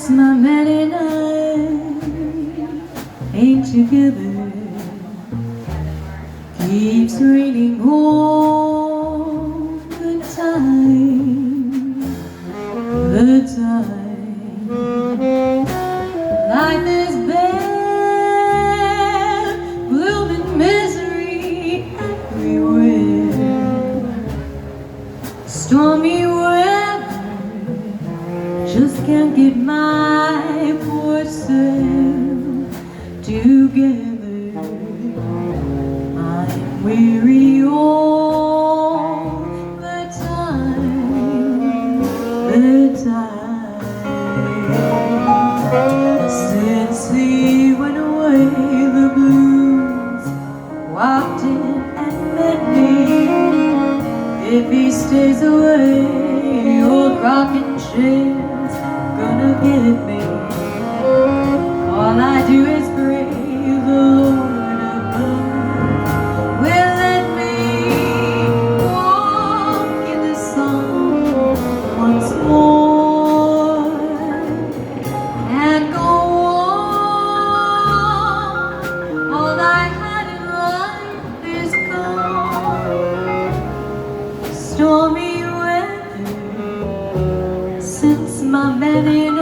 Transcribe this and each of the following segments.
Since my man and I ain't together, keeps raining all the time, the time. Life is bare, blooming misery everywhere. Stormy weather, just can't get my poor self together. I'm weary all the time, the time. Since he went away, the blues walked in and met me. If he stays away, old rocking chair's gonna get me. All I do is pray the Lord above will let me walk in the sun once more and go on. All I had in life is gone. Stormy weather, since my man and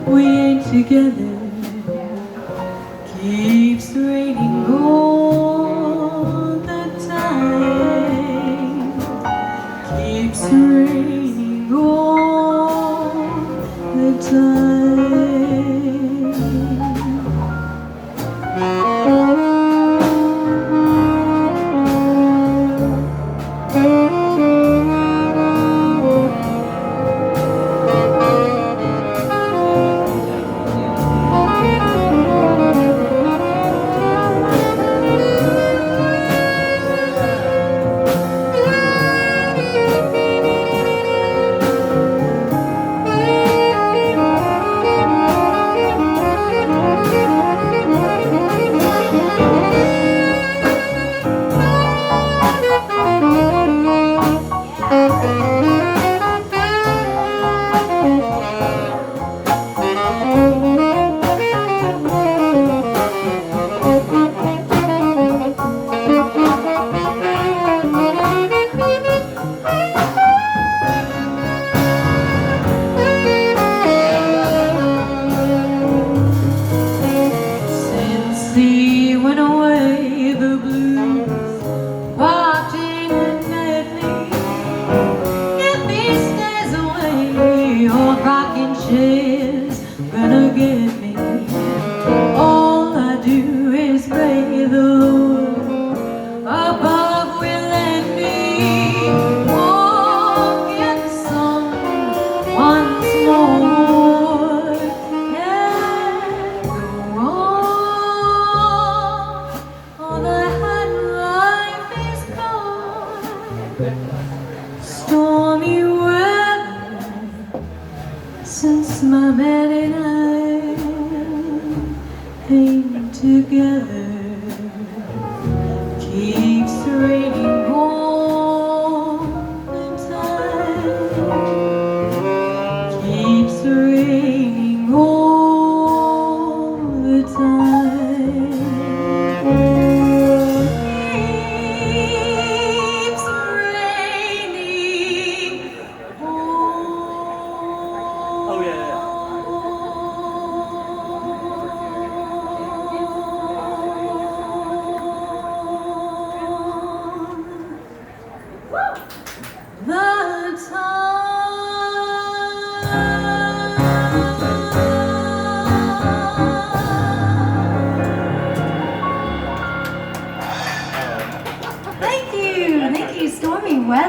we ain't together, keeps raining all the time, keeps raining all the time. He went away, the blues walked in and met me. If he stays away, old rocking chair's gonna get me. All I do is pray the Lord above will let me walk in the sun once more and go on. All I had in life is gone. Stormy weather, since my man and I ain't together, keeps raining all the time, keeps raining all the time. Keeps raining all the time.